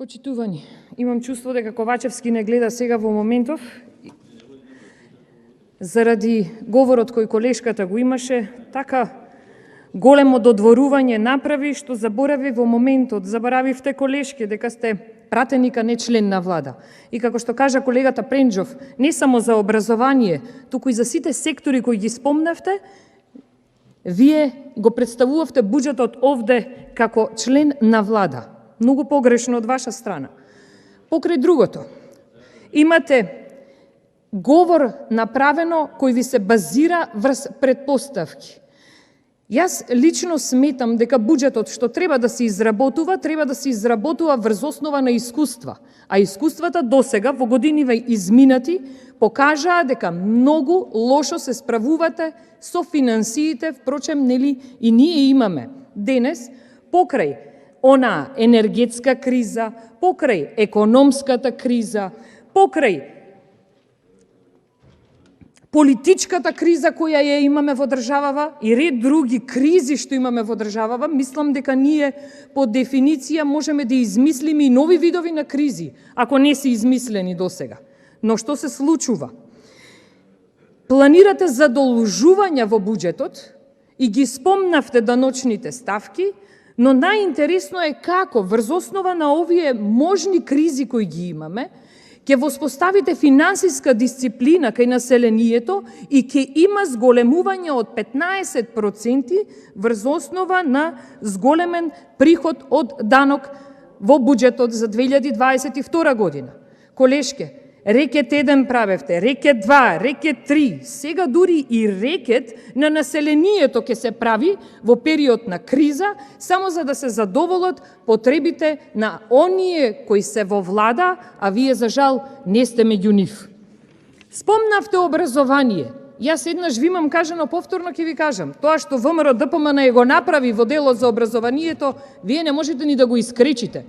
Почитувани, имам чувство дека Ковачевски не гледа сега во моментов, заради говорот кој колешката го имаше, така големо додворување направи што заборави во моментот, заборавивте колешки дека сте пратеника, не член на влада. И како што кажа колегата Пренџов, не само за образование, туку и за сите сектори кои ги спомнавте, вие го представувавте буџетот овде како член на влада. Многу погрешно од ваша страна. Покрај другото, имате говор направено кој ви се базира врз предпоставки. Јас лично сметам дека буџетот што треба да се изработува врз основа на искуства, а искуствата досега во годиниве изминати покажаа дека многу лошо се справувате со финансиите, впрочем, нели и ние имаме денес покрај она енергетска криза, покрај економската криза, покрај политичката криза која ја имаме во државава и ред други кризи што имаме во државава, мислам дека ние по дефиниција можеме да измислиме и нови видови на кризи, ако не се измислени досега. Но што се случува? Планирате задолжувања во буџетот и ги спомнавте даночните ставки, но најинтересно е како врз основа на овие можни кризи кои ги имаме, ќе воспоставите финансиска дисциплина кај населението и ќе има зголемување од 15% врз основа на зголемен приход од данок во буџетот за 2022 година. Колешке, рекет 1 правевте, рекет 2, рекет 3, сега дури и рекет на населението ќе се прави во период на криза, само за да се задоволат потребите на оние кои се во влада, а вие за жал не сте меѓу нив. Спомнавте образование. Јас еднаш ви имам кажано, повторно ќе ви кажам, тоа што ВМРО ДПМН го направи во делот за образованието, вие не можете ни да го искречите.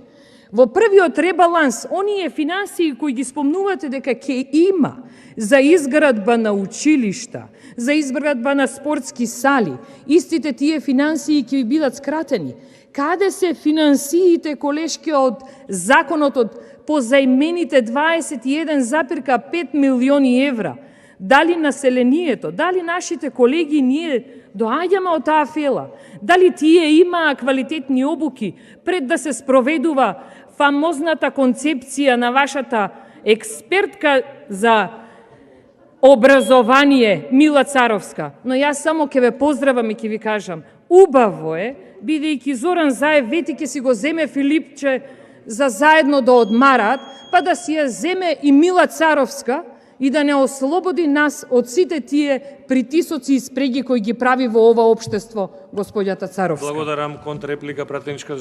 Во првиот ребаланс, оние финансии кои ги спомнувате дека ќе има за изградба на училишта, за изградба на спортски сали, истите тие финансии ќе ви бидат скратени. Каде се финансиите, колешки, од законот од позајмените 21,5 милиони евра? Дали населението, дали нашите колеги ние доаѓаме од таа фела? Дали тие имаа квалитетни обуки пред да се спроведува фамозната концепција на вашата експертка за образование Мила Царовска? Но јас само ќе ве поздравам и ќе ви кажам, убаво е, бидејќи Зоран Заев вети ќе си го земе Филипче за заедно да одмараат, па да си ја земе и Мила Царовска и да не ослободи нас од сите тие притисоци и спреги кои ги прави во ова општество, господјата Царовска. Благодарам. Контрреплика, пратеничка